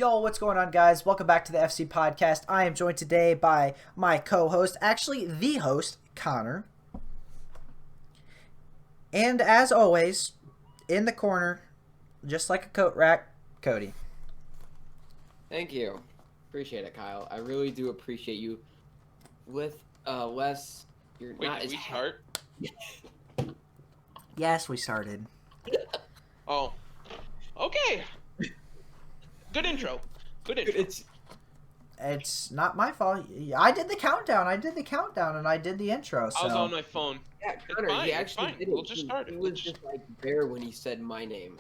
Yo, what's going on, guys? Welcome back to the FC Podcast. I am joined today by my co-host, actually the host, Connor. And as always, in the corner, just like a coat rack, Cody. Thank you. Appreciate it, Kyle. I really do appreciate you. With less, you're Wait, not did as we start? Yes, we started. Oh. Okay. Good intro. Good intro. It's not my fault. I did the countdown, and I did the intro, so... I was on my phone. Yeah, It's Connor, fine, he it's actually fine. did it. We'll just start it. He was just like Bear when he said my name.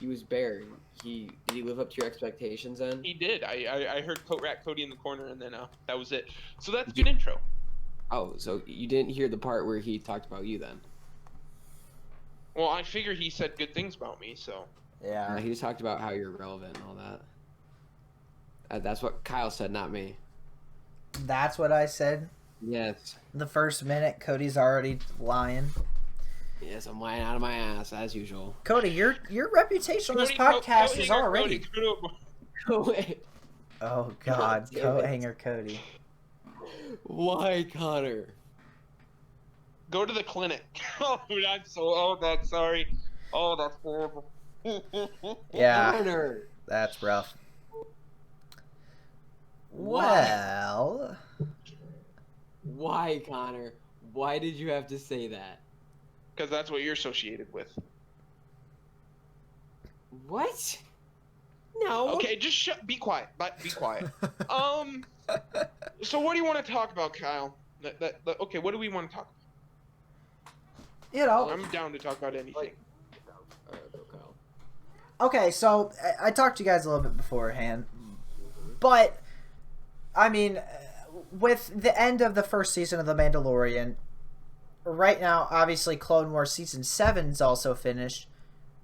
He was Bear. Did he live up to your expectations then? He did. I heard Coat Rat Cody in the corner, and then that was it. So that's good intro. Oh, so you didn't hear the part where he talked about you then? Well, I figure he said good things about me, so. Yeah. He just talked about how you're relevant and all that. That's what Kyle said, not me. That's what I said. Yes. The first minute, Cody's already lying. Yes, I'm lying out of my ass, as usual. Cody, your reputation on this Cody, podcast is already... Oh, wait. Oh, God. Coat hanger Cody. Why, Connor? Go to the clinic. Oh, that's sorry. Oh, that's horrible. Yeah, Connor. that's rough. Why? Well... Why, Connor? Why did you have to say that? Because that's what you're associated with. What? No. Okay, just be quiet. Be quiet. So what do you want to talk about, Kyle? Okay, what do we want to talk You know... about? I'm down to talk about anything. Okay, so I talked to you guys a little bit beforehand, but, I mean, with the end of the first season of The Mandalorian, right now, obviously, Clone Wars Season 7 is also finished,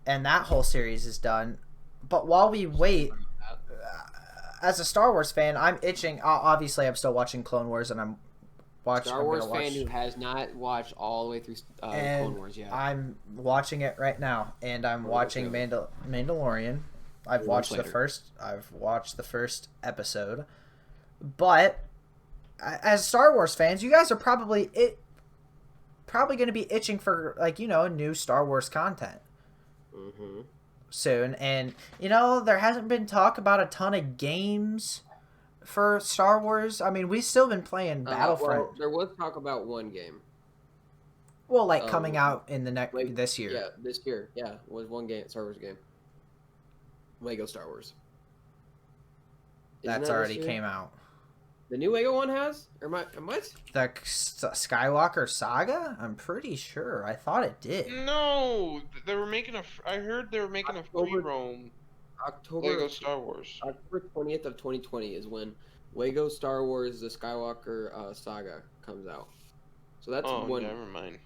and that whole series is done. But while we wait, as a Star Wars fan, I'm itching. Obviously, I'm still watching Clone Wars, and I'm watching... Star Wars fan who has not watched all the way through Clone Wars yet. I'm watching it right now, and I'm watching Mandalorian. I've watched the first episode, but as Star Wars fans, you guys are probably going to be itching for, like, new Star Wars content soon. And there hasn't been talk about a ton of games for Star Wars. I mean, we've still been playing Battlefront. Well, there was talk about one game. Well, like coming out in the this year. Yeah, this year. Yeah, was one game, Star Wars game. Lego Star Wars. That's already came out. The new Lego one has? Or what? The Skywalker Saga? I'm pretty sure. I thought it did. No, they were making I heard they were making a free roam. Lego Star Wars. October 20th of 2020 is when Lego Star Wars: The Skywalker Saga comes out. So that's one. Never mind.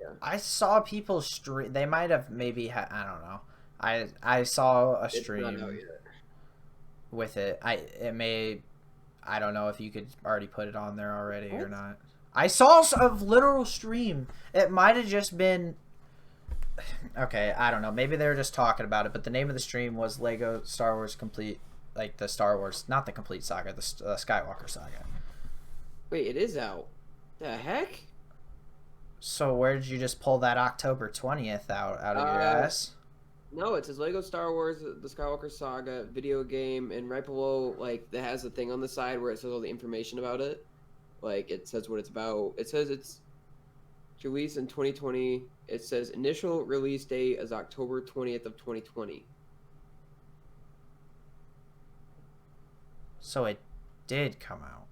Yeah. I saw people stream. They might have maybe I don't know. I saw a stream with it. I don't know if you could already put it on there already or not. I saw a literal stream. It might have just been... Okay, I don't know. Maybe they were just talking about it, but the name of the stream was Lego Star Wars Complete, like the Star Wars, not the Complete Saga, the Skywalker Saga. Wait, it is out. The heck? So where did you just pull that October 20th out of your ass? No, it says Lego Star Wars: The Skywalker Saga video game, and right below, like, it has a thing on the side where it says all the information about it. Like, it says what it's about. It says it's released in 2020. It says initial release date is October 20th of 2020. So it did come out.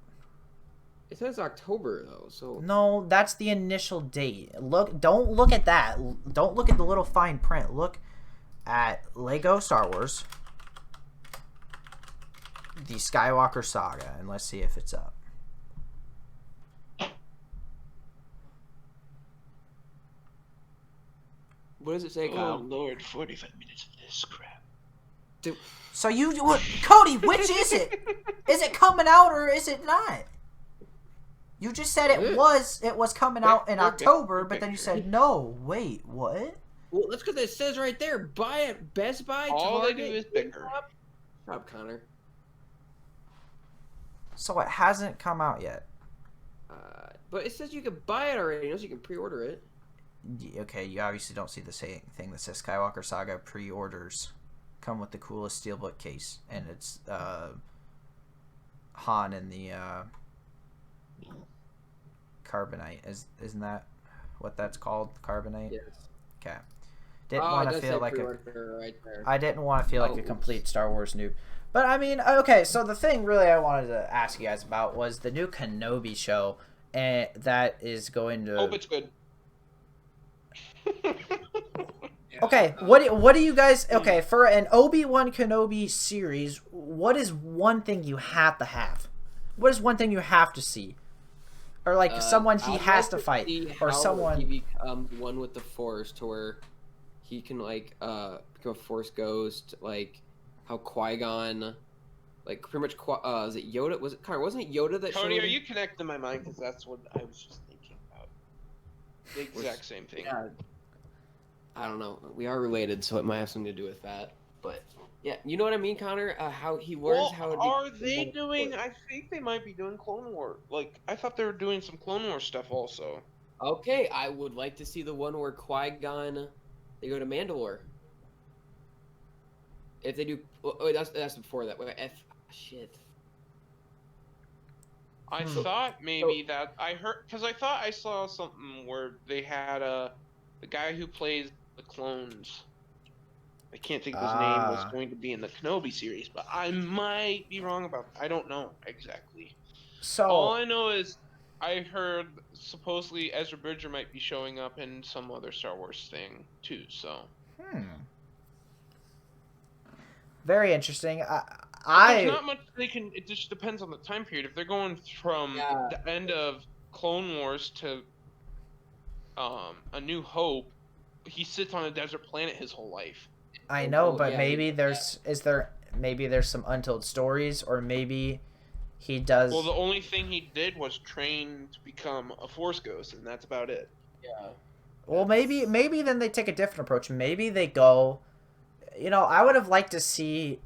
It says October though, so no, that's the initial date. Don't look at that. Don't look at the little fine print. Look at Lego Star Wars, the Skywalker Saga, and let's see if it's up. What does it say, Kyle? Oh Lord, 45 minutes of this crap. Dude. So Cody, which is it? Is it coming out or is it not? You just said it was coming out in October, but then you said no. Wait, what? Well, that's because it says right there. Buy at Best Buy. All Target, they do is bicker. Rob Connor. So it hasn't come out yet. But it says you can buy it already. It knows you can pre-order it. Okay, you obviously don't see the same thing that says Skywalker Saga pre-orders come with the coolest steelbook case, and it's Han in the carbonite. Isn't that what that's called? Carbonite. Yes. Okay. Didn't want to feel like right there. I didn't want to feel like a complete Star Wars noob. But I mean, okay, so the thing really I wanted to ask you guys about was the new Kenobi show, and that is going to. Hope it's good. Okay, what do you guys? Okay, for an Obi-Wan Kenobi series, what is one thing you have to have? What is one thing you have to see, or like someone he has to fight, or someone he becomes one with the Force, to where he can like become a Force ghost, like how Qui-Gon, like pretty much. Is it Yoda? Was it Connor? Wasn't it Yoda that? Cody, are you connecting my mind? Because that's what I was just thinking about. The exact same thing. Yeah. I don't know. We are related, so it might have something to do with that. But yeah, you know what I mean, Connor? How he learns how. Are they doing? I think they might be doing Clone War. Like I thought they were doing some Clone War stuff also. Okay, I would like to see the one where Qui-Gon, they go to Mandalore. If they do, oh, that's before that. Wait, shit. I thought maybe that I heard because I thought I saw something where they had the guy who plays the clones. I can't think of his name. Was going to be in the Kenobi series, but I might be wrong about. I don't know exactly. So all I know is I heard supposedly Ezra Bridger might be showing up in some other Star Wars thing too. So. Very interesting. There's not much they can. It just depends on the time period. If they're going from the end of Clone Wars to A New Hope, he sits on a desert planet his whole life. I know, but maybe there's maybe there's some untold stories, or maybe he does. Well, the only thing he did was train to become a Force ghost, and that's about it. Yeah. Well, maybe then they take a different approach. Maybe they go. You know, I would have liked to see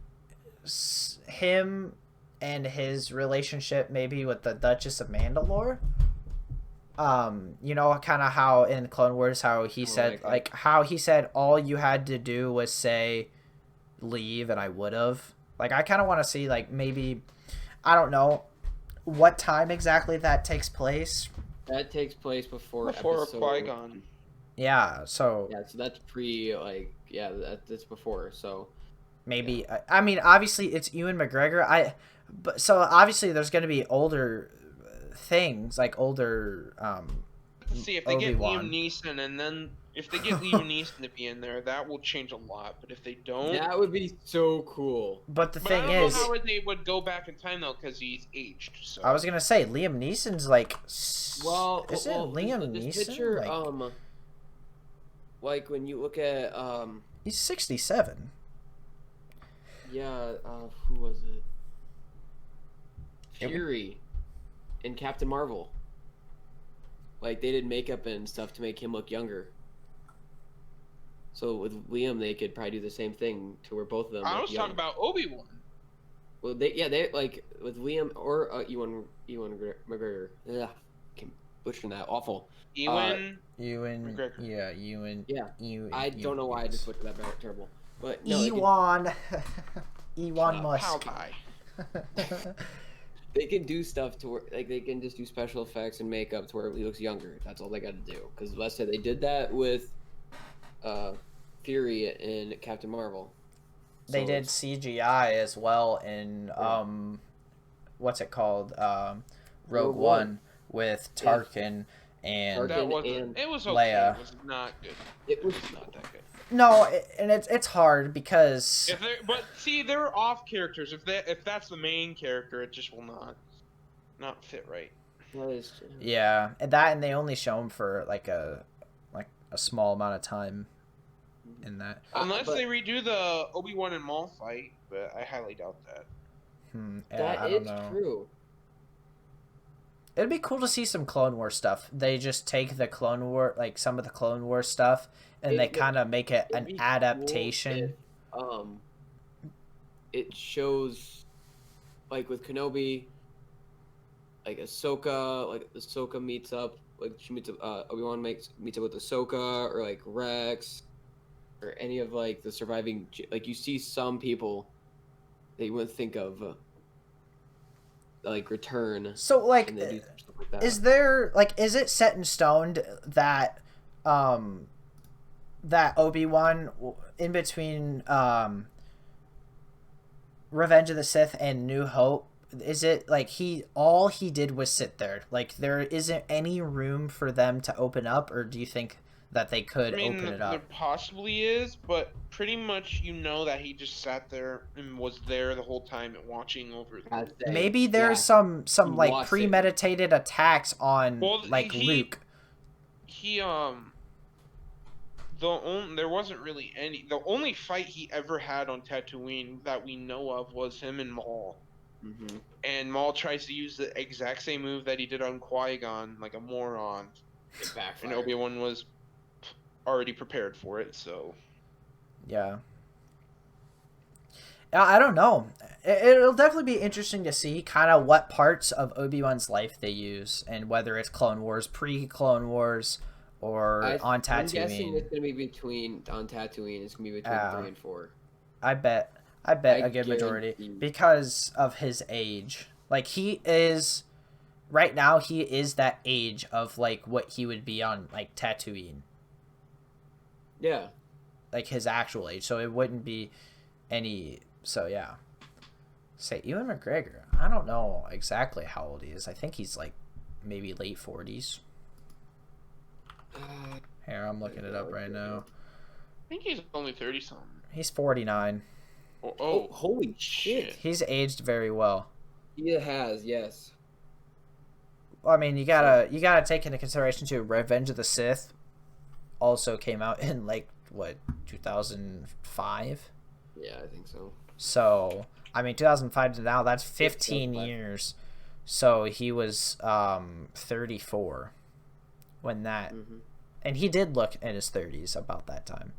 him and his relationship maybe with the Duchess of Mandalore. You know, kind of how in Clone Wars, how he said, how he said all you had to do was say leave and I would have. Like, I kind of want to see, like, maybe, I don't know what time exactly that takes place. That takes place before Qui-Gon. Yeah, so. Yeah, so that's that's before, so. Maybe, I mean, obviously it's Ewan McGregor. But so obviously there's going to be older things, like older see if they Obi-Wan. get Liam Neeson, and then if they get Liam Neeson to be in there, that will change a lot. But if they don't, that would be so cool. But the I thing don't is, know how they would go back in time though, because he's aged. So I was gonna say Liam Neeson's like, Liam Neeson? Picture, like when you look at he's 67. Yeah, who was it? Fury in Captain Marvel. Like, they did makeup and stuff to make him look younger. So with Liam, they could probably do the same thing to where both of them. I was talking about Obi-Wan. Well, they like with Liam or Ewan McGregor. Ugh, I'm butchering that. Awful. Ewan McGregor. Yeah, Ewan. Yeah. Ewan, I don't know why I just butchered that. Terrible. But no, Ewan. Ewan Musk. They can do stuff to where, like, they can just do special effects and makeup to where he looks younger. That's all they got to do. Because let's say they did that with Fury in Captain Marvel. They did CGI as well in what's it called? Rogue One with Tarkin and it was okay. Leia. It was not good. It was not that good. No, and it's hard because. But see, they're off characters. If that's the main character, it just will not fit right. Yeah, and they only show him for like a small amount of time in that. Unless they redo the Obi-Wan and Maul fight, but I highly doubt that. Yeah, I don't know. True. It'd be cool to see some Clone War stuff. They just take the Clone War, like some of the Clone War stuff, and they kind of make it an adaptation. Cool it shows, like with Kenobi, like Ahsoka meets up, like she meets up, Obi-Wan meets up with Ahsoka, or like Rex, or any of like the surviving, like you see some people that you wouldn't think of, like return. So like, and they do stuff like that. is there like, is it set in stone that that Obi-Wan in between Revenge of the Sith and New Hope, is it like all he did was sit there? Like there isn't any room for them to open up, or do you think that they could open it up? There possibly is, but pretty much that he just sat there and was there the whole time and watching over. Maybe there's some like premeditated attacks on Luke. There wasn't really any. The only fight he ever had on Tatooine that we know of was him and Maul. Mm-hmm. And Maul tries to use the exact same move that he did on Qui-Gon, like a moron. It backfired. And Obi-Wan was already prepared for it, so. Yeah. I don't know. It'll definitely be interesting to see kind of what parts of Obi-Wan's life they use, and whether it's Clone Wars, pre-Clone Wars, or on Tatooine. I'm guessing it's going to be on Tatooine. It's going to be between 3 and 4. I bet a good majority because of his age. Like right now he is that age of like what he would be on like Tatooine. Yeah. Like his actual age. So it wouldn't be any, so yeah. Say Ewan McGregor. I don't know exactly how old he is. I think he's like maybe late 40s. Here, I'm looking it up right now. I think he's only 30 something. He's 49. Oh, holy shit. He's aged very well. He has, yes. Well, I mean, you gotta take into consideration too. Revenge of the Sith also came out in like what, 2005? Yeah, I think so. So I mean, 2005 to now, that's 15 years. So he was 34 when that, and he did look in his 30s about that time.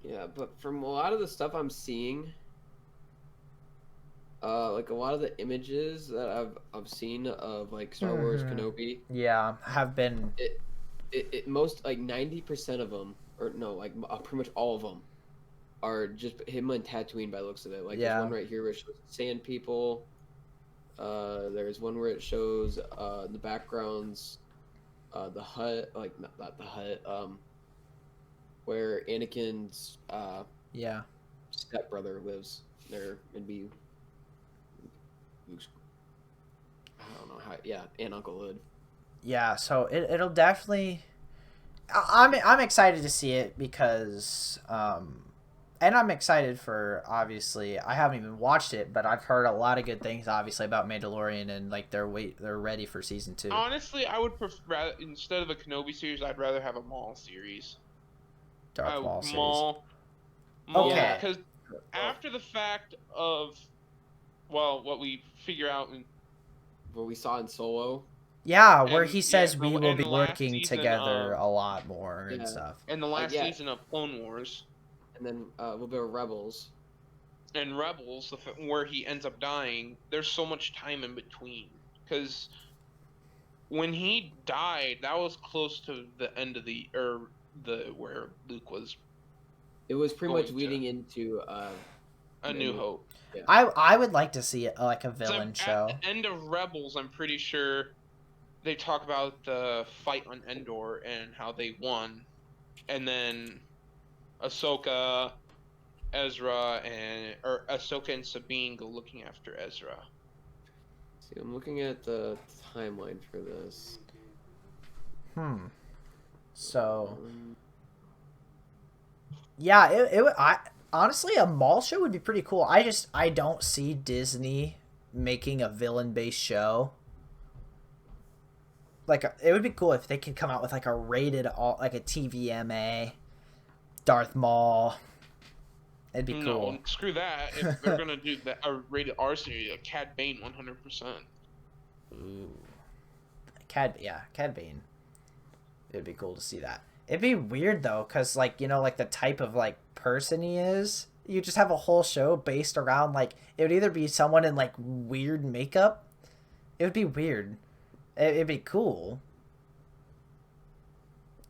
Yeah, but from a lot of the stuff I'm seeing, like a lot of the images that I've seen of like Star Wars Kenobi, have been it most like 90% of them, or no, like pretty much all of them, are just him on Tatooine by the looks of it. Like there's one right here where it shows sand people. There's one where it shows the backgrounds, the hut, like not the hut, where Anakin's stepbrother lives. There would be Luke's, I don't know how, and Uncle Hood. Yeah, so it'll definitely. I'm excited to see it because, and I'm excited for, obviously, I haven't even watched it, but I've heard a lot of good things obviously about Mandalorian, and like they're ready for season 2. Honestly, I would prefer, instead of a Kenobi series, I'd rather have a Maul series. Darth Maul series. Maul, okay. Because after the fact of, well, what we figure out in what we saw in Solo. Yeah, where he says we will be working together a lot more and stuff. And the last season of Clone Wars. And then a little bit of Rebels. And Rebels, where he ends up dying, there's so much time in between. Because when he died, that was close to the end of where Luke was. It was pretty much leading into A New Hope. Yeah. I would like to see like a villain show. At the end of Rebels, I'm pretty sure they talk about the fight on Endor and how they won, and then Ahsoka, Ahsoka and Sabine go looking after Ezra. See, I'm looking at the timeline for this. So, yeah, honestly, a Maul show would be pretty cool. I don't see Disney making a villain-based show. Like, it would be cool if they could come out with like a rated, like a TVMA, Darth Maul. It'd be cool. No, screw that. If they're gonna do a rated R series, Cad Bane 100%. Ooh, Cad Bane. It'd be cool to see that. It'd be weird though, cause like like the type of like person he is, You just have a whole show based around like it would either be someone in like weird makeup. It would be weird. It'd be cool.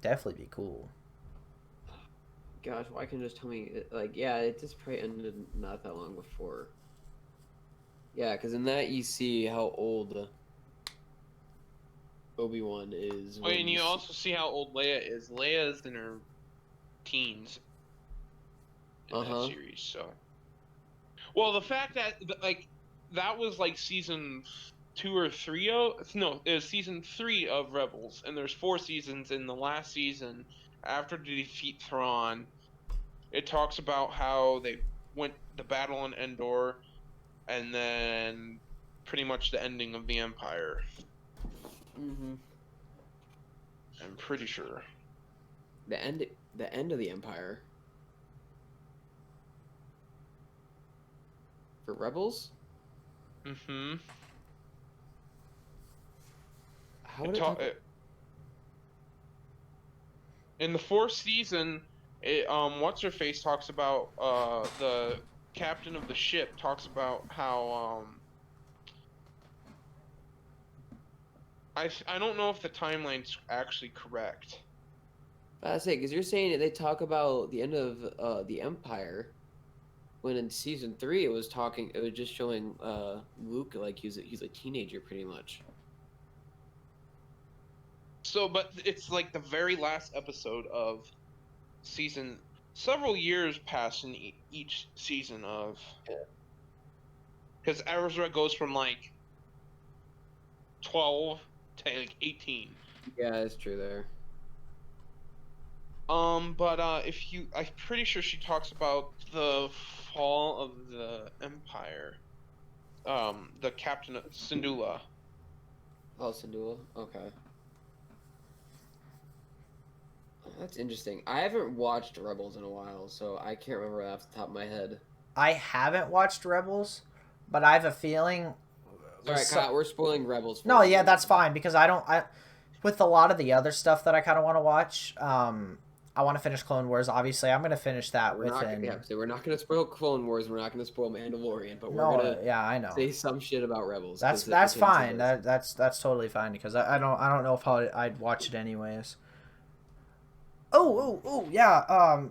Definitely be cool. Gosh, why can't you just tell me? Like, yeah, it just probably ended not that long before. Yeah, because in that you see how old Obi-Wan is. Oh, and you also see how old Leia is. Leia's in her teens in that series. So, well, the fact that like that was like season 2 or 3 of no, it was season 3 of Rebels, and there's 4 seasons. In the last season, after they defeat Thrawn, it talks about how they went the battle on Endor, and then pretty much the ending of the Empire. Mm-hmm. I'm pretty sure. The end of the Empire. For Rebels? Mm-hmm. How would it in the 4th season, what's her face talks about the captain of the ship talks about how I don't know if the timeline's actually correct. I say, because you're saying that they talk about the end of the Empire, when in season 3 it was just showing Luke like he's a teenager pretty much. So, but it's like the very last episode of season. Several years pass in each season of. Because Ezra goes from like 12 to like 18. Yeah, that's true there. But I'm pretty sure she talks about the fall of the Empire. The captain of Syndulla. Oh, Syndulla? Okay. That's interesting. I haven't watched Rebels in a while, so I can't remember off the top of my head. I haven't watched Rebels, but I have a feeling. Sorry, Kyle, we're spoiling Rebels. No, yeah, that's fine because with a lot of the other stuff that I kind of want to watch, I want to finish Clone Wars. Obviously, I'm going to finish that within. So we're not going to spoil Clone Wars. We're not going to spoil Mandalorian, but we're going to I know. say some shit about Rebels. That's fine. That's totally fine because I don't know if I'd watch it anyways. Oh, yeah.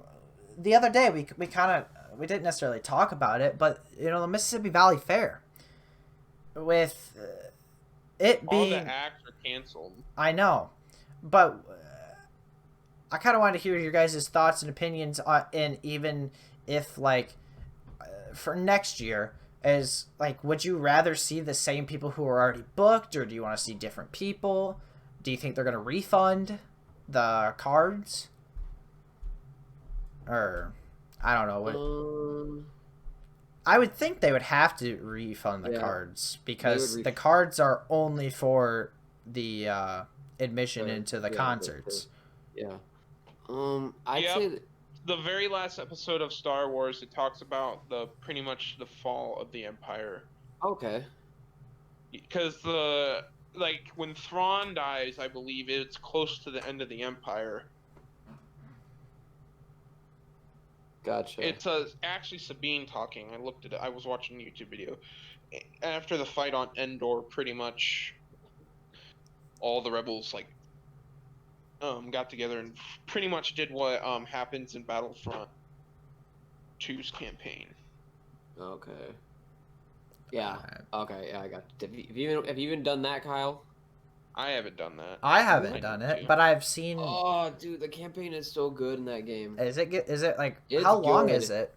The other day we didn't necessarily talk about it, but the Mississippi Valley Fair, with it being all the acts are canceled. I know, but I kind of wanted to hear your guys' thoughts and opinions on, and even if like for next year, is like, would you rather see the same people who are already booked, or do you want to see different people? Do you think they're gonna refund the cards, or I don't know what. I would think they would have to refund the cards because the cards are only for the admission into the concerts. I'd say that the very last episode of Star Wars, it talks about pretty much the fall of the Empire. Okay. Because when Thrawn dies, I believe it's close to the end of the Empire. Gotcha. It's actually Sabine talking. I looked at it. I was watching a YouTube video. After the fight on Endor, pretty much all the rebels got together and pretty much did what happens in Battlefront 2's campaign. Okay. Yeah. Okay. Yeah, I got it. Have you even done that, Kyle? I haven't done that. I haven't done it, but I've seen. Oh, dude, the campaign is so good in that game. Is it good? Is it like it's how long good. is it?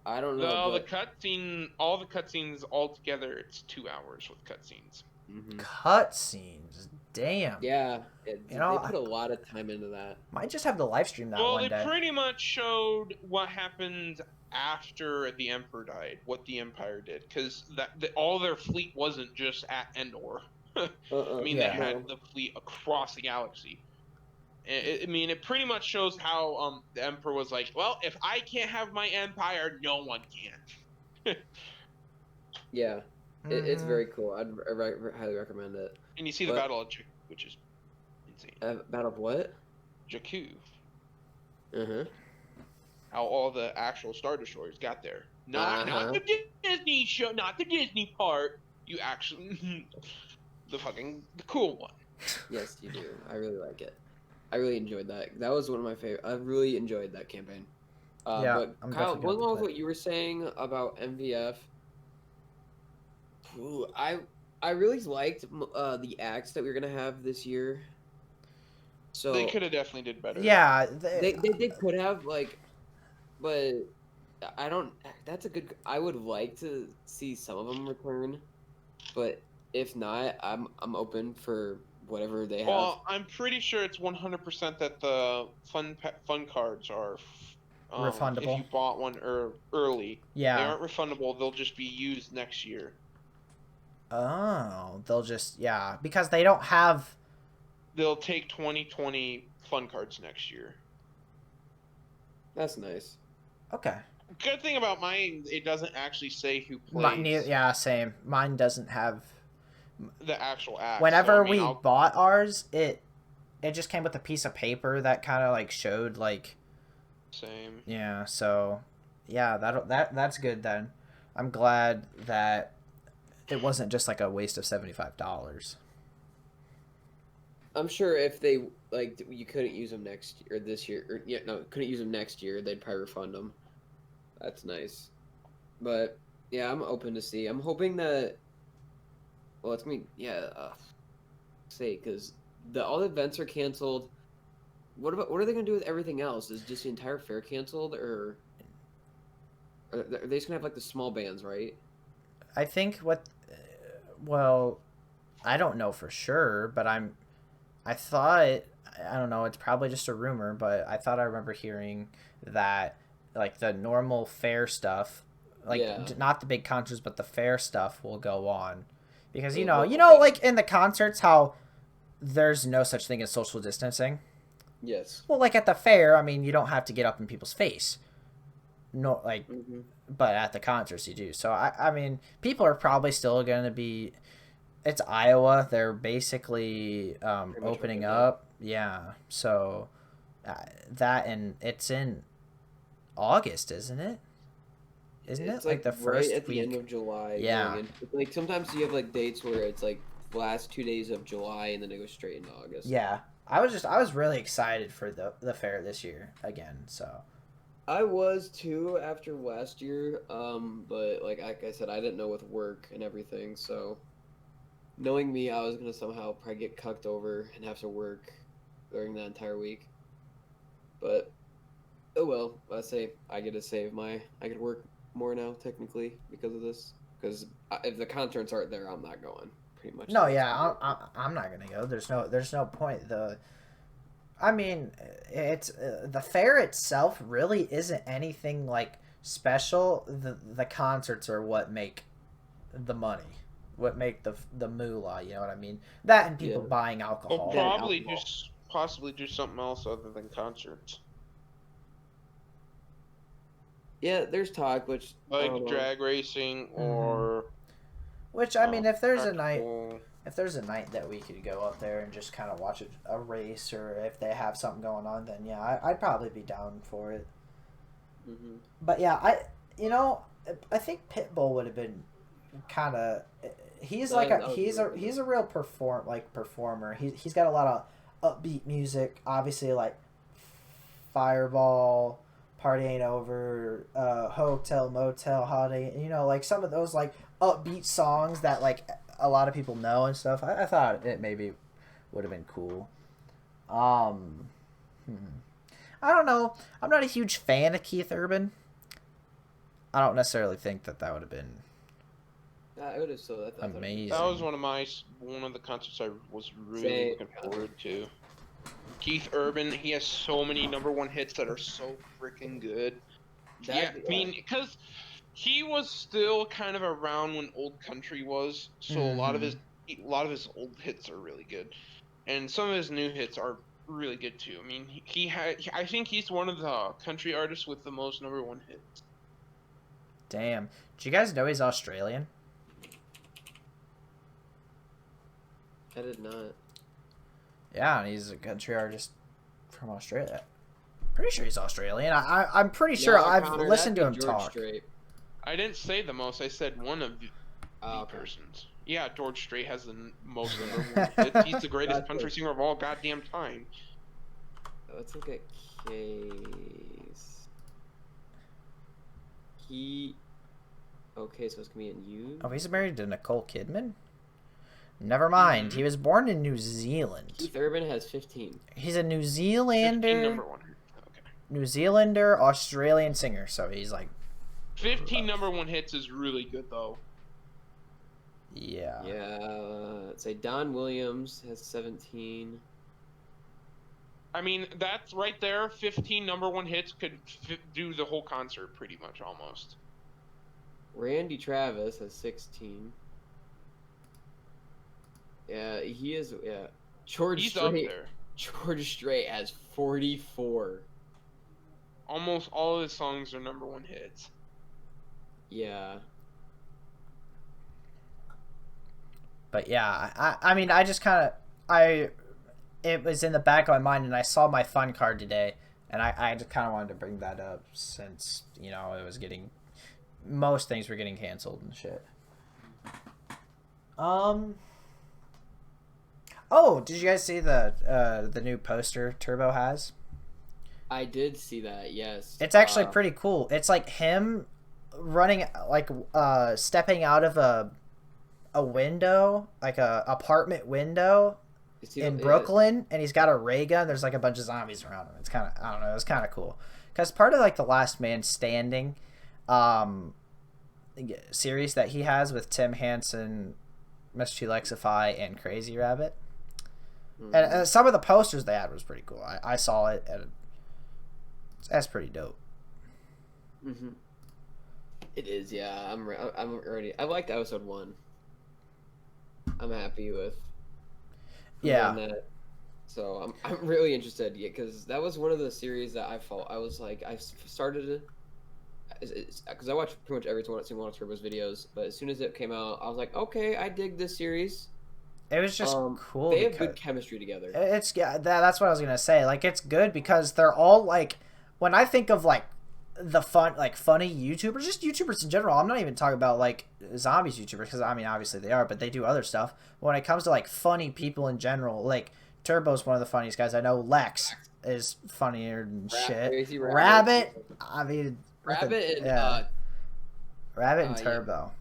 I don't know. The cutscene, all the cutscenes all together, it's 2 hours with cutscenes. Mm-hmm. Cutscenes, damn. Yeah, they put a lot of time into that. Might just have to live stream that one day. Well, they pretty much showed what happened after the Emperor died, what the Empire did, because all their fleet wasn't just at Endor. They had the fleet across the galaxy. It pretty much shows how the Emperor was like, well, if I can't have my empire, no one can. Yeah, it's very cool. I'd highly recommend it. And you see the Battle of Jakku, which is insane. Battle of what? Jakku. Uh-huh. how all the actual Star Destroyers got there. Not the Disney show, not the Disney part. You actually the cool one. Yes, you do. I really like it. I really enjoyed that. That was one of my favorite. I really enjoyed that campaign. Yeah, But I'm Kyle, definitely going gonna along with play what you were saying about MVF, ooh, I really liked the acts that we were gonna have this year. So They could have definitely did better. Yeah, they could have like, but I don't. That's a good. I would like to see some of them return, but if not, I'm open for whatever they have. Well, I'm pretty sure it's 100% that the fun cards are refundable. if you bought one early. Yeah. They aren't refundable. They'll just be used next year. Oh, they'll just because they don't have. They'll take 2020 fun cards next year. That's nice. Okay. Good thing about mine, it doesn't actually say who plays. Same. Mine doesn't have the actual act. Whenever we bought ours, it just came with a piece of paper that kind of like showed like. Same. Yeah. So, yeah, that's good then. I'm glad that it wasn't just like a waste of $75. I'm sure if they like you couldn't use them next year or this year or couldn't use them next year, they'd probably refund them. That's nice. But yeah, I'm open to see. I'm hoping that it's me because all the events are canceled. What are they gonna do with everything else? Is just the entire fair canceled, or are they just gonna have like the small bands, right? I think well, I don't know for sure, but I thought, I don't know, it's probably just a rumor, but I thought I remember hearing that like the normal fair stuff, like not the big concerts, but the fair stuff will go on, because you know like in the concerts how there's no such thing as social distancing. Yes. Well, like at the fair, I mean, you don't have to get up in people's face. No, like, but at the concerts you do. So I mean, people are probably still going to be. It's Iowa. They're basically opening up. Yeah. So that, and it's in August, isn't it? Isn't it like the first right at week? The end of July? Yeah. Like sometimes you have like dates where it's like the last 2 days of July and then it goes straight into August. Yeah. I was really excited for the fair this year again. So. I was too after last year, but like I said, I didn't know with work and everything, so knowing me, I was gonna somehow probably get cucked over and have to work during that entire week. But oh well, I get to I could work more now technically because of this. Because if the concerts aren't there, I'm not going. Pretty much. No, yeah, I'm not gonna go. There's no point. I mean, it's the fair itself really isn't anything like special. The concerts are what make the money, what make the moolah. You know what I mean? That and people buying alcohol. Well, possibly do something else other than concerts. Yeah, there's talk, which like drag racing or. Which I mean, if there's a night. If there's a night that we could go up there and just kind of watch a race, or if they have something going on, then yeah, I'd probably be down for it. But yeah, I think Pitbull would have been kind of. He's a real performer. He's got a lot of upbeat music. Obviously, like Fireball, Party Ain't Over, Hotel Motel Holiday. Like some of those like upbeat songs that like a lot of people know and stuff. I thought it maybe would have been cool. I don't know. I'm not a huge fan of Keith Urban. I don't necessarily think that would have been. I would have amazing. That was one of the concerts I was really looking forward to. Keith Urban, he has so many #1 hits that are so freaking good. I mean, because he was still kind of around when old country was, so a lot of his old hits are really good, and some of his new hits are really good too. I mean, I think he's one of the country artists with the most #1 hits. Damn, did you guys know he's Australian? I did not. Yeah, and he's a country artist from Australia. Pretty sure he's Australian. I'm pretty sure I've Connor, listened to that'd him be George talk. Strait. I didn't say the most. I said one of the Okay. persons. Yeah, George Strait has the most number one hits. He's the greatest country singer of all goddamn time. Let's look at Case. Okay, so it's gonna be in you. Oh, he's married to Nicole Kidman? Never mind. He was born in New Zealand. Keith Urban has 15. He's a New 15 Zealander. number one. Okay. New Zealander, Australian singer. So he's like 15 number one hits is really good though. Yeah. Yeah, let's say Don Williams has 17. I mean, that's right there. 15 number one hits could do the whole concert pretty much almost. Randy Travis has 16. Yeah, he is. Yeah, He's up there. George Strait has 44. Almost all of his songs are number one hits. Yeah. But yeah, I mean, I just kind of, it was in the back of my mind, and I saw my fun card today, and I just kind of wanted to bring that up since, you know, it was getting, most things were getting canceled and shit. Oh, did you guys see the new poster Turbo has? I did see that, yes. It's actually pretty cool. It's like him running, like, stepping out of a window, like a apartment window in Brooklyn, and he's got a ray gun. There's like a bunch of zombies around him. It's kind of, I don't know, it's kind of cool. Because part of like the Last Man Standing series that he has with Tim Hansen, Mr. Lexify, and Crazy Rabbit. Mm-hmm. And some of the posters they had was pretty cool. I saw it, and that's pretty dope. Mm-hmm. It is, yeah. I'm already. I liked episode 1. I'm happy with. Yeah. That. So I'm really interested, yeah, because that was one of the series that I was like, I started it because I watched pretty much every single one of Turbo's videos, but as soon as it came out, I was like, okay, I dig this series. It was just cool. They have good chemistry together. It's that's what I was gonna say. Like, it's good because they're all like, when I think of like the funny YouTubers, just YouTubers in general. I'm not even talking about like zombies YouTubers, because I mean obviously they are, but they do other stuff. But when it comes to like funny people in general, like Turbo's one of the funniest guys I know. Lex is funnier than shit. Rabbit, I mean, Rabbit and Rabbit and Turbo.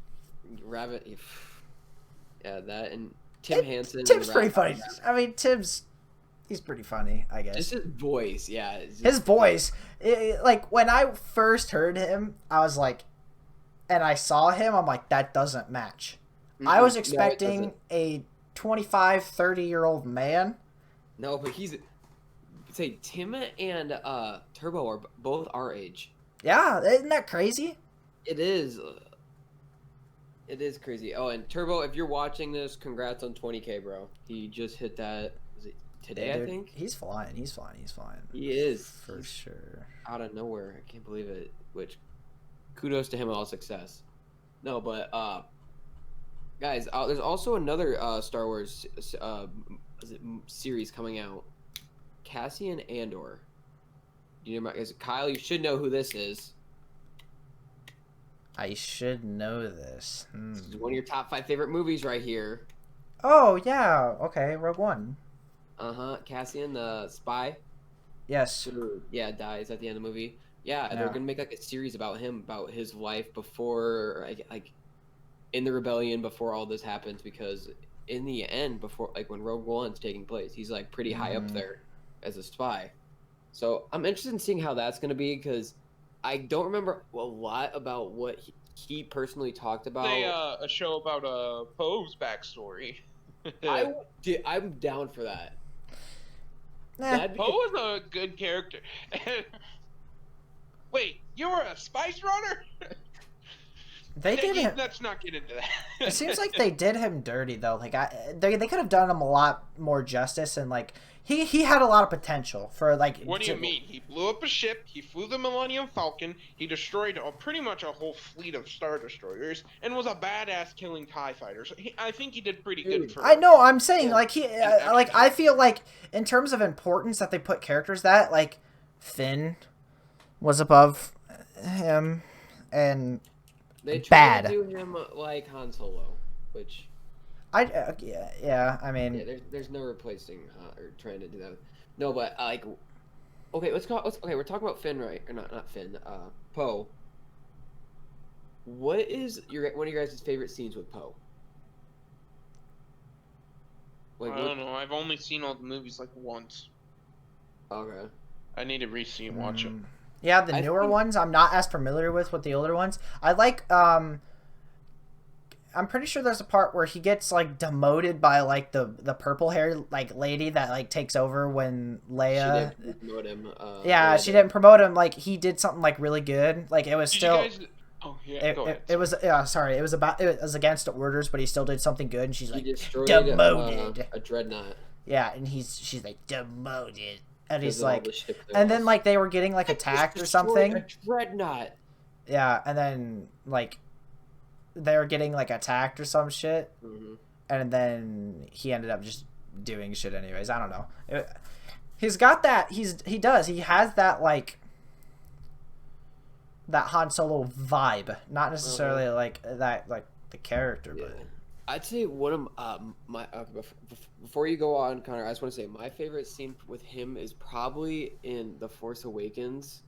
Yeah. Rabbit, yeah, that and Tim Hansen. Tim's pretty funny. I mean, he's pretty funny, I guess. Just his voice, yeah. His voice. Like, when I first heard him, I was like, and I saw him, I'm like, that doesn't match. Mm-hmm. I was expecting a 25, 30-year-old man. No, but say Tim and Turbo are both our age. Yeah, isn't that crazy? It is. It is crazy. Oh, and Turbo, if you're watching this, congrats on 20K, bro. He just hit that. Was it today? Yeah, dude, I think he's flying. He's flying. He is for sure. Out of nowhere, I can't believe it. Which, kudos to him on all success. No, but guys, there's also another Star Wars series coming out. Cassian Andor. Do you know? Kyle, you should know who this is. I should know this. This is one of your top 5 favorite movies right here. Oh, yeah. Okay, Rogue One. Cassian, the spy. Yes. Who, dies at the end of the movie. Yeah, they're going to make like a series about him, about his life before, like, in the rebellion, before all this happens, because in the end, before, like, when Rogue One's taking place, he's, like, pretty high up there as a spy. So I'm interested in seeing how that's going to be, because I don't remember a lot about what he personally talked about. A show about Poe's backstory. I'm down for that. Poe is a good character. Wait, you were a spice runner? Let's not get into that. It seems like they did him dirty though. Like they could have done him a lot more justice, and like he had a lot of potential for like. What do you mean? He blew up a ship. He flew the Millennium Falcon. He destroyed pretty much a whole fleet of Star Destroyers, and was a badass killing TIE fighters. I think he did pretty good for. I know. I'm saying like I feel like in terms of importance that they put characters that like Finn was above him, and They tried bad. to do him like Han Solo, which yeah. I mean, yeah, there's no replacing or trying to do that. No, but like, okay, okay, we're talking about Finn, right? Or not Finn. Poe. What is one of your guys' favorite scenes with Poe? Like, I don't know. I've only seen all the movies like once. Okay. I need to re-see and watch it. Yeah, the newer ones I'm not as familiar with the older ones. I like I'm pretty sure there's a part where he gets like demoted by like the purple hair like lady that like takes over when Leia. She didn't promote him. Yeah, she didn't promote him. Like he did something like really good. Like it was still. You guys... Oh yeah, go ahead. It was sorry. It was against orders, but he still did something good. And she's like destroyed demoted. A dreadnought. Yeah, and she's like demoted, and he's like, and then like they were getting like attacked or something. A dreadnought. Yeah, and then like they were getting like attacked or some shit, and then he ended up just doing shit anyways. I don't know. He's got that. He has that like. That Han Solo vibe, not necessarily like that, like the character, but I'd say one of my before you go on, Connor, I just want to say my favorite scene with him is probably in The Force Awakens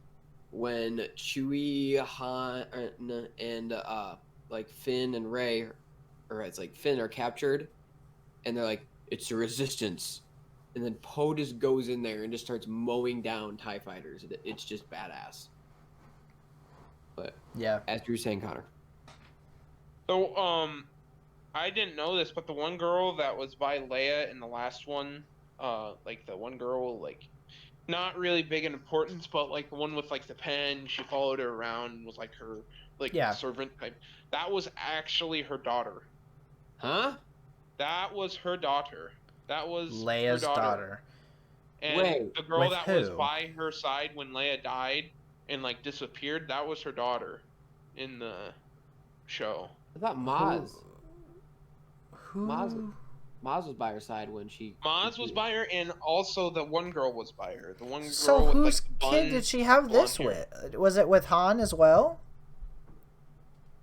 when Chewie, Han, and like Finn and Rey, or it's like Finn are captured, and they're like, it's the Resistance, and then Poe just goes in there and just starts mowing down TIE fighters. It's just badass. But yeah, as you were saying, Connor. So I didn't know this, but the one girl that was by Leia in the last one, like the one girl, like not really big in importance, but like the one with like the pen, she followed her around, was like her like servant type. That was actually her daughter. Huh? That was her daughter. That was Leia's her daughter. And the girl that was by her side when Leia died and like disappeared, that was her daughter in the show. I thought Maz. Maz was by her side when she. Maz was by her, and also the one girl was by her. The one girl. So with, whose like, kid did she have this with? Was it with Han as well?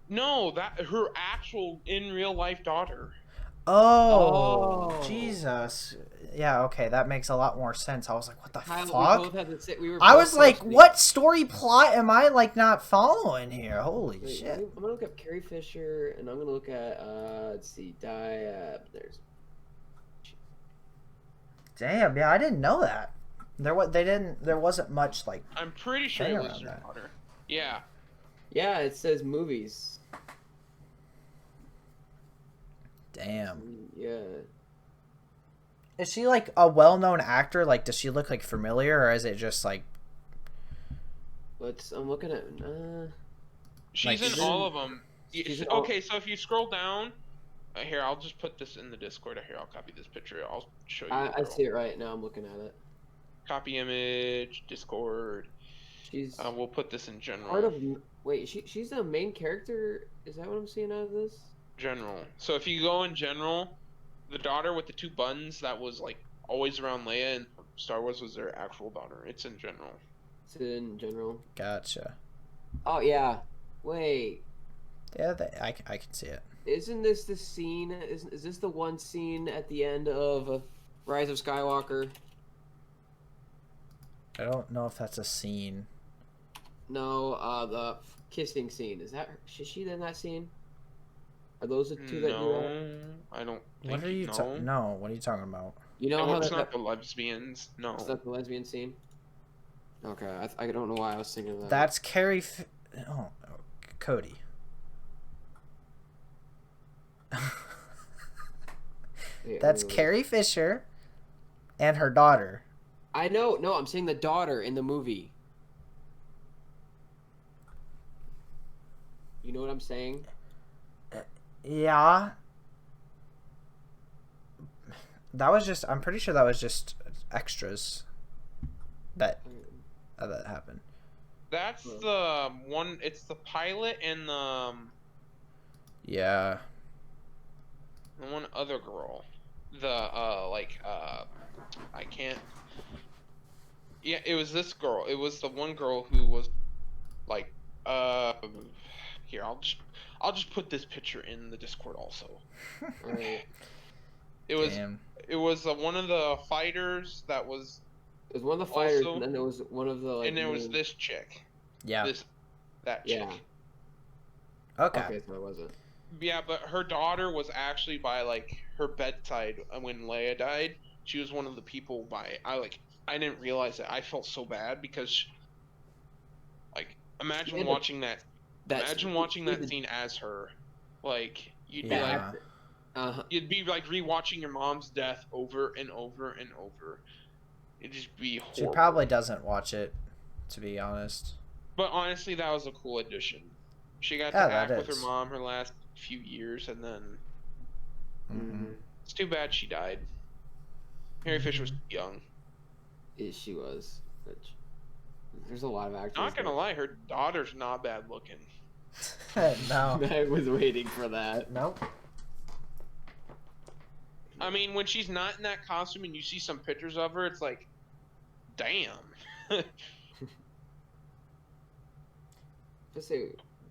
No, that her actual in real life daughter. Oh, Jesus. Yeah, okay, that makes a lot more sense. I was like, what the fuck? I was like, what story plot am I like not following here? Holy shit. I'm gonna look up Carrie Fisher, and I'm gonna look at let's see, there's. Damn, yeah, I didn't know that. There wasn't much like. I'm pretty sure it was her daughter. Yeah. Yeah, it says movies. Damn. Yeah. Is she like a well-known actor? Like, does she look like familiar, or is it just like? I'm looking at. She's like, in all of them. Okay, so if you scroll down, here I'll just put this in the Discord. Here, I'll copy this picture. I'll show you. I see it right now. I'm looking at it. Copy image, Discord. She's. We'll put this in general. Wait, she's the main character. Is that what I'm seeing out of this? General. So if you go in general, the daughter with the two buttons that was like always around Leia and Star Wars was their actual daughter. It's in general. It's in general. Gotcha. Oh yeah. Wait. Yeah, I can see it. Isn't this the scene? Is this the one scene at the end of Rise of Skywalker? I don't know if that's a scene. No, the kissing scene. Is she in that scene? Are those the two that do that? No, I don't think what are you No, what are you talking about? You know how it's not the lesbians. No. It's not the lesbian scene? Okay, I don't know why I was thinking of that. That's Carrie Cody. That's Carrie Fisher and her daughter. I know. No, I'm saying the daughter in the movie. You know what I'm saying? Yeah. I'm pretty sure that was just extras that happened. That's the one, it's the pilot and the... Yeah. The one other girl. The, I can't... Yeah, it was this girl. It was the one girl who was like, here, I'll just put this picture in the Discord also. Right. It was Damn. it was one of the fighters that was It was one of the fighters, also, and then there was one of the like. and there was this chick. Yeah. That chick. Yeah. Okay. Okay, so it wasn't. Yeah, but her daughter was actually by like her bedside when Leia died. She was one of the people by I didn't realize it. I felt so bad because like imagine watching that scene as her. Like you'd be like you'd be like rewatching your mom's death over and over and over. It'd just be horrible. She probably doesn't watch it, to be honest. But honestly, that was a cool addition. She got to act with her mom her last few years, and then it's too bad she died. Carrie Fisher was young. She was. There's a lot of actors. Not gonna lie, her daughter's not bad looking. No. I was waiting for that. Nope. I mean, when she's not in that costume and you see some pictures of her, it's like, damn. Just say,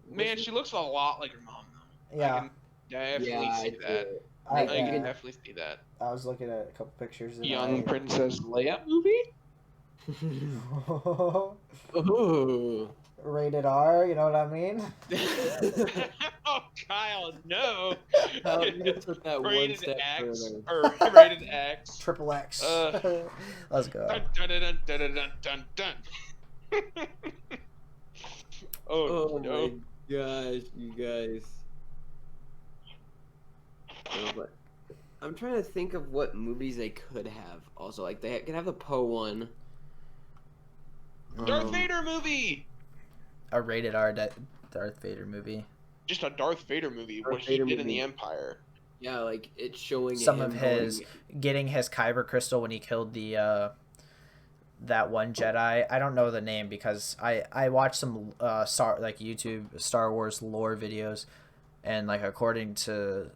man, she looks a lot like her mom, though. Yeah. I can definitely see that. I can definitely see that. I was looking at a couple pictures. Young Princess Leia movie? Ooh. Rated R, you know what I mean? Oh, Kyle, no. Took that Rated one step X further. or rated X. Triple X. Let's go. Dun, dun, dun, dun, dun, dun, dun. Oh no. My gosh, you guys. I'm trying to think of what movies they could have. Also, like they could have the Poe one. Darth Vader movie. A rated R Darth Vader movie. Just a Darth Vader movie. What he did in the Empire. Yeah, like it's showing some of his getting his kyber crystal when he killed the that one Jedi. I don't know the name because I watched some YouTube Star Wars lore videos, and like according to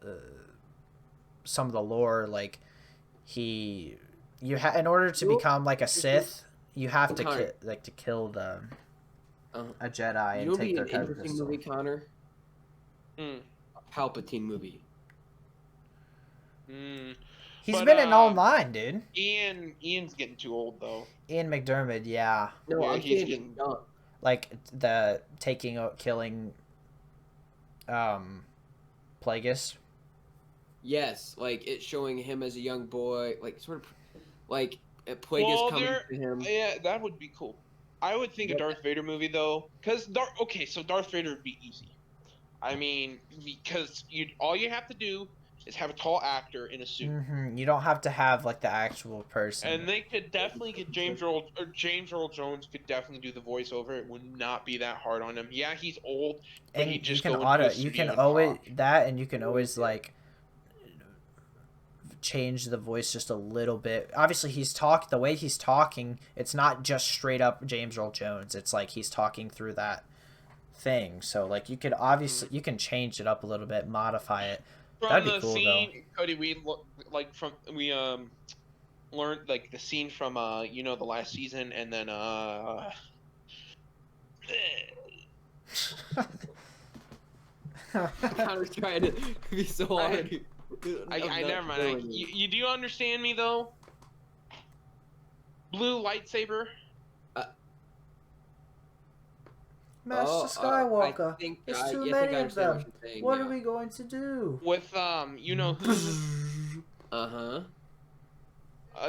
some of the lore, like in order to become like a Sith, you have to kill the a Jedi and take their kyber crystal. Movie, Connor. A Palpatine movie. He's been in all 9, dude. Ian's getting too old though. Ian McDermott, yeah. No, yeah, he's getting young. Like the killing Plagueis. Yes, like it's showing him as a young boy, like sort of like Plagueis coming to him. Yeah, that would be cool. I would think a Darth Vader movie though, because Darth Vader would be easy. I mean, because all you have to do is have a tall actor in a suit. You don't have to have like the actual person. And they could definitely get James Earl Jones could definitely do the voiceover. It would not be that hard on him. Yeah, he's old, but and he just you can always like change the voice just a little bit. Obviously, the way he's talking, it's not just straight up James Earl Jones. It's like he's talking through that thing. So like you could you can change it up a little bit, modify it. That'd be cool though. Cody, we learned like the scene from the last season, and then Connor's trying to be so hard. I never mind. You do understand me though? Blue lightsaber. Master Skywalker. There's too many of them. What are we going to do? With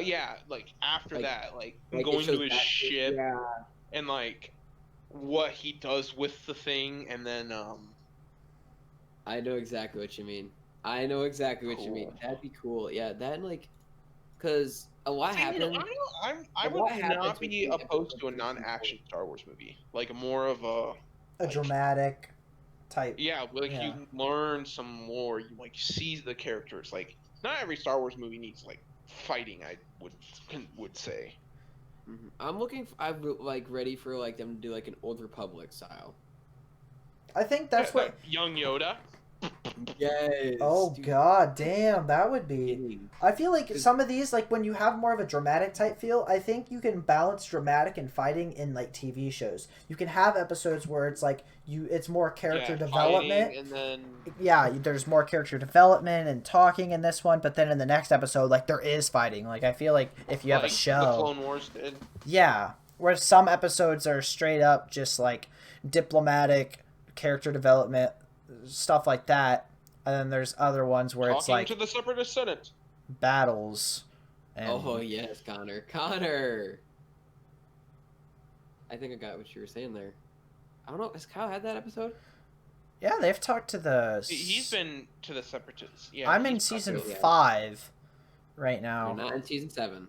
yeah, like after that, like going to his ship, and like what he does with the thing, and then I know exactly what you mean. You mean. That'd be cool. Yeah, that like, cause a lot happened. I would not be opposed to a non-action Star Wars movie, like more of a dramatic type. Yeah, like you learn some more. You like see the characters. Like not every Star Wars movie needs like fighting. I would say. I'm like ready for like them to do like an Old Republic style. I think that's what young Yoda. Yes. Oh dude. god, damn, that would be. Kidding. I feel like some of these, like when you have more of a dramatic type feel, I think you can balance dramatic and fighting in like TV shows. You can have episodes where it's like it's more character development. Fighting, and then Yeah, there's more character development and talking in this one, but then in the next episode, like there is fighting. Like I feel like if you have a the show, Clone Wars did. yeah, where some episodes are straight up just like diplomatic character development stuff like that. And then there's other ones where it's Talking like to the Separatist Senate. battles. And Oh yes, Connor. Connor. I think I got what you were saying there. I don't know. Has Kyle had that episode? yeah, they've talked to the. He's been to the Separatists. Yeah, I'm in he's season talked to them. 5 right You're now. not in season 7.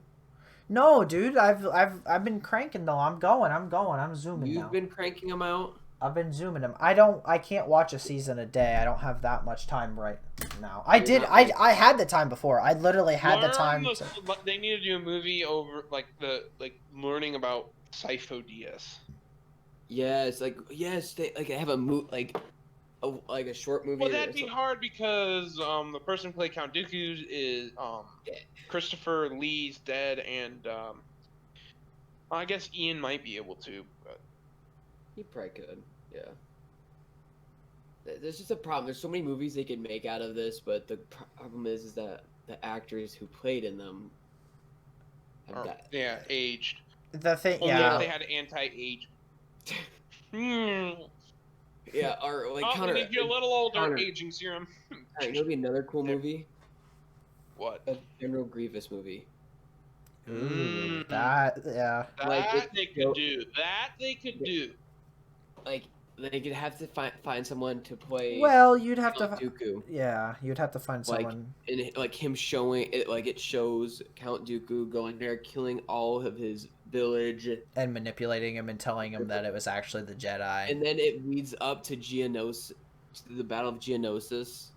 No, dude, I've been cranking though. I'm going. I'm zooming now. You've been cranking them out. I've been zooming them. I can't watch a season a day. I don't have that much time right now. I had the time before. I literally had the time. They need to do a movie over like learning about Sifo Dyas. Yes, they have a a short movie. Well, that'd be hard because the person who played Count Dooku is Christopher Lee's dead, and I guess Ian might be able to. But... He probably could. Yeah. There's just a problem. There's so many movies they could make out of this, but the problem is that the actors who played in them have died. Yeah, aged. The thing, Only yeah. if they had anti-age. Yeah, or like Connor. If you're a little older, Connor. aging serum. Alright, you know, be another cool movie. What? A General Grievous movie. Ooh, that yeah. That they could do. That they could do. Like they could have to find someone to play. Well, you'd have Count to. Dooku. Yeah, you'd have to find Like, someone. And like him showing it, like it shows Count Dooku going there, killing all of his village, And manipulating him and telling him that it was actually the Jedi. and then it leads up to Geonosis, to the Battle of Geonosis.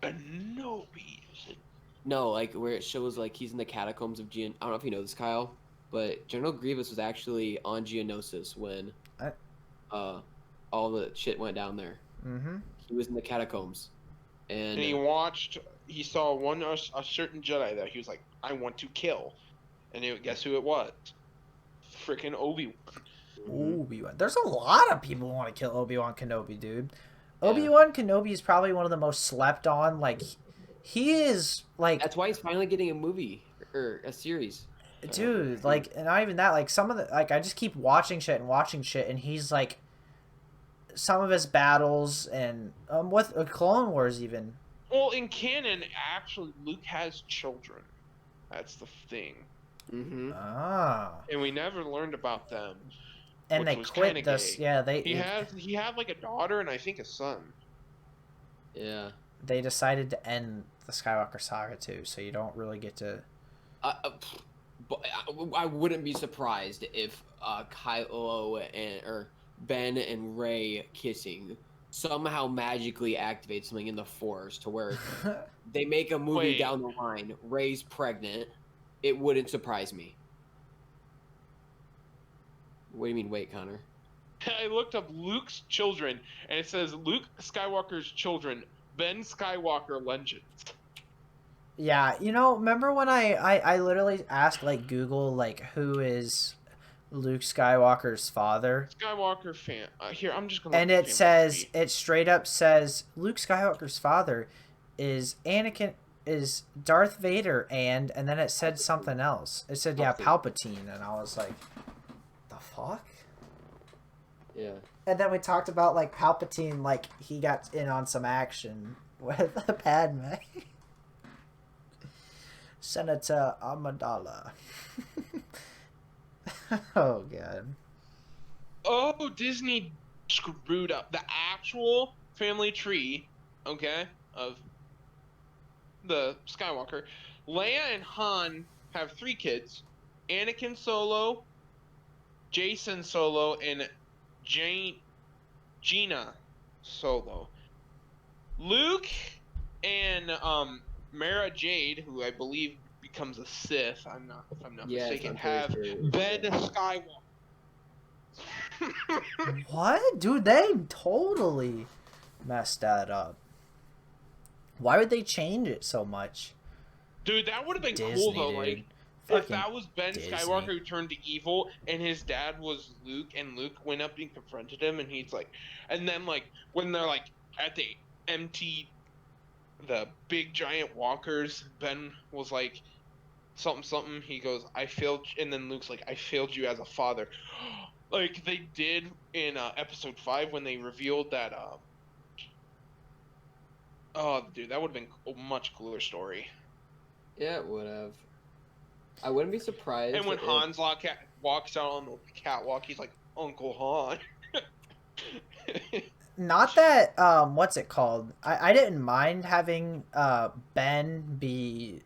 Kenobi. Is it? No, like where it shows like he's in the catacombs of Geon. I don't know if you know this, Kyle, but General Grievous was actually on Geonosis when, all the shit went down there. Mm-hmm. He was in the catacombs, and He saw a certain Jedi there. He was like, I want to kill. And guess who it was? Freaking Obi-Wan. Obi-Wan. There's a lot of people who want to kill Obi-Wan Kenobi, dude. Obi-Wan Kenobi is probably one of the most slept on. Like, he is like. that's why he's finally getting a movie or a series. Dude, like, and not even that. Like, some of the I just keep watching shit, and he's like. Some of his battles and with Clone Wars even. Well, in canon, actually, Luke has children. That's the thing. Mm-hmm. Ah. And we never learned about them. And they was quit kinda this. gay. Yeah, He had like a daughter and I think a son. Yeah. they decided to end the Skywalker saga too, so you don't really get to. But I wouldn't be surprised if Kylo or Ben and Rey kissing somehow magically activates something in the Force to where they make a movie Wait. down the line. Rey's pregnant. It wouldn't surprise me. What do you mean, wait, Connor? I looked up Luke's children and it says Luke Skywalker's children, Ben Skywalker Legends. Yeah, remember when I literally asked like Google like who is Luke Skywalker's father? Skywalker fan. Here, I'm just gonna. And look it at straight up says Luke Skywalker's father is Darth Vader and then it said something else. It said Palpatine, and I was like, the fuck? Yeah. And then we talked about like Palpatine, like he got in on some action with Padme. Senator Amidala. Oh god. Oh, Disney screwed up the actual family tree, okay, of the Skywalker. Leia and Han have 3 kids: Anakin Solo, Jason Solo, and Gina Solo. Luke and Mara Jade, who I believe becomes a Sith, if I'm not mistaken, have Ben Skywalker. What? Dude, they totally messed that up. Why would they change it so much? Dude, that would have been Disney, cool though. dude. Like, Fucking if that was Ben Disney. Skywalker who turned to evil, and his dad was Luke, and Luke went up and confronted him, and he's like, and then like when they're like at the empty, the big giant walkers, Ben was like, something. He goes, "I failed," and then Luke's like, "I failed you as a father," like they did in Episode 5 when they revealed that. Oh, dude, that would have been a much cooler story. Yeah, it would have. I wouldn't be surprised. And when Han's walks out on the catwalk, he's like, "Uncle Han." Not that what's it called? I didn't mind having Ben be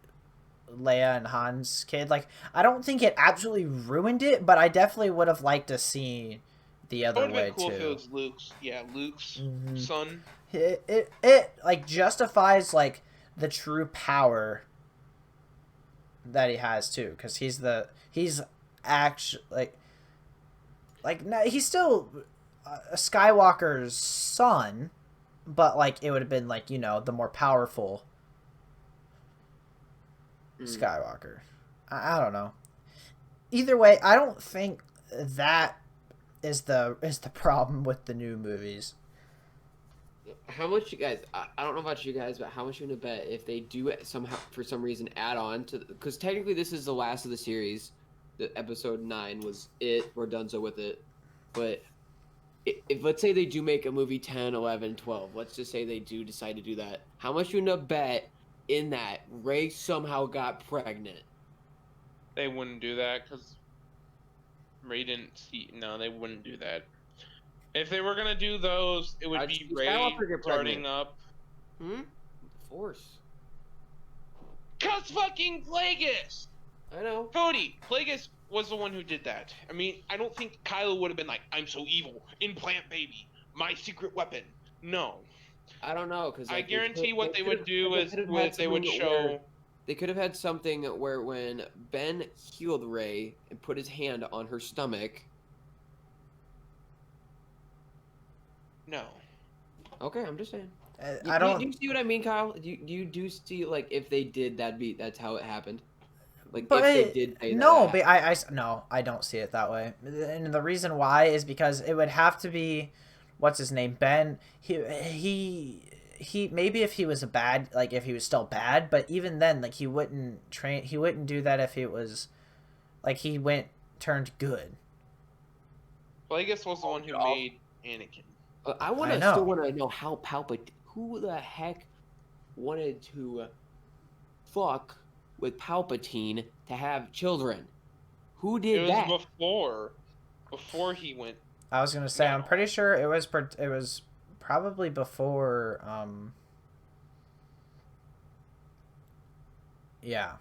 Leia and Han's kid. Like, I don't think it absolutely ruined it, but I definitely would have liked to see the other It would way have been cool too. if it was Luke's son. It like justifies like the true power that he has too, because he's actually like no, he's still a Skywalker's son, but like it would have been like, you know, the more powerful Skywalker. I don't know. Either way, I don't think that is the problem with the new movies. How much you guys? I don't know about you guys, but how much you gonna bet if they do somehow for some reason add on to? Because technically this is the last of the series. The episode 9 was it. We're donezo with it. But if let's say they do make a movie 10, 11, 12. Let's just say they do decide to do that. How much you gonna bet in that Rey somehow got pregnant? They wouldn't do that because Rey didn't see. No, they wouldn't do that. If they were gonna do those, it would be Rey starting up. The Force. Cause fucking Plagueis. I know. Cody, Plagueis was the one who did that. I mean, I don't think Kylo would have been like, "I'm so evil, implant baby, my secret weapon." No. I don't know, because I guarantee what they would do is they would show. They could have had something where when Ben healed Rey and put his hand on her stomach. No. Okay, I'm just saying. I don't. Do you see what I mean, Kyle? Do you see like if they did that's how it happened? Like But if they did say no, that. but no, I don't see it that way. And the reason why is because it would have to be, what's his name, Ben. He maybe if he was if he was still bad, but even then, like he wouldn't do that if it was like he turned good. Plagueis was the one who made Anakin. I still want to know how who the heck wanted to fuck with Palpatine to have children? Who did that? It was before he went. I was gonna say, I'm pretty sure it was probably before. Yeah.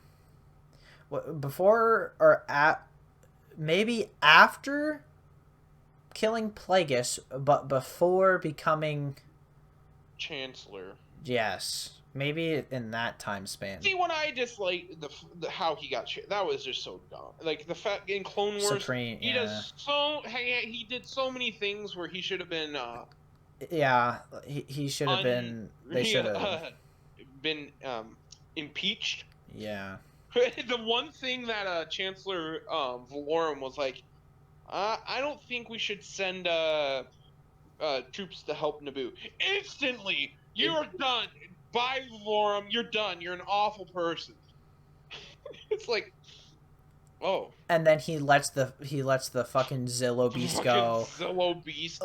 Before or maybe after killing Plagueis, but before becoming Chancellor. Yes, maybe in that time span. See, when I dislike the how he got that was just so dumb. Like the fact in Clone Wars, Supreme, he does he did so many things where he should have been. Yeah, he should have been. They should have been impeached. Yeah. The one thing that Chancellor Valorum was like, I don't think we should send troops to help Naboo. Instantly, you are done. Bye, Valorum. You're done. You're an awful person. It's like, oh. And then he lets the fucking Zillo Beast go. Zillo Beast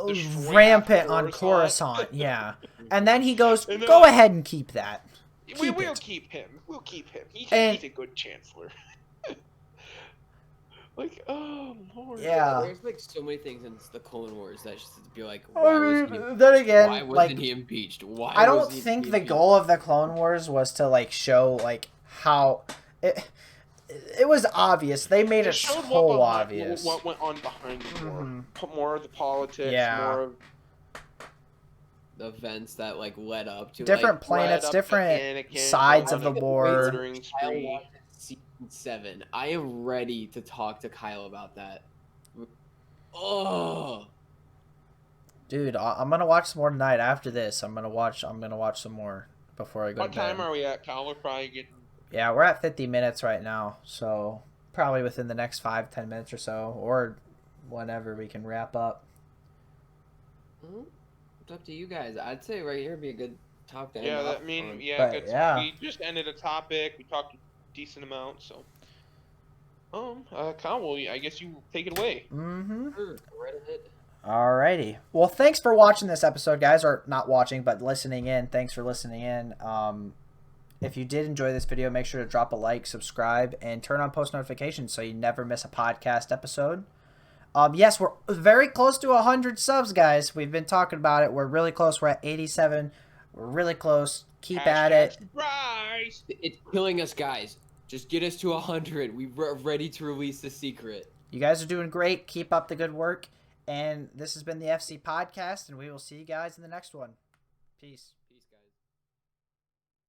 rampant on Coruscant. Yeah. And then he goes, "Go ahead and keep that." We'll keep him. We'll keep him. He's a good chancellor. Like, oh Lord. Yeah. There's like so many things in the Clone Wars that should be like, then again, why wasn't he impeached? Why? I don't think the goal of the Clone Wars was to like show like how it was obvious. They made it so obvious. What went on behind the war. More of the politics. Yeah. More of the events that like led up to different planets, different sides of the war. Season 7. I am ready to talk to Kyle about that. Oh, dude, I'm gonna watch some more tonight. After this, I'm gonna watch some more before I go What to bed. time are we at, Kyle? We're probably getting... Yeah, we're at 50 minutes right now, so probably within the next 5-10 minutes or so, or whenever we can wrap up. It's up to you guys. I'd say right here would be a good top to end Yeah, off I mean, on. yeah, But, good. yeah. We just ended a topic. We talked a decent amount, so... Kyle, well, I guess you take it away. Mm-hmm. Sure, go right ahead. Alrighty. Well, thanks for watching this episode, guys, or not watching, but listening in. Thanks for listening in. If you did enjoy this video, make sure to drop a like, subscribe, and turn on post notifications so you never miss a podcast episode. Yes, we're very close to 100 subs, guys. We've been talking about it. We're really close. We're at 87. We're really close. Keep at it. Surprise! It's killing us, guys. Just get us to 100. We're ready to release the secret. You guys are doing great. Keep up the good work. And this has been the FC Podcast, and we will see you guys in the next one. Peace.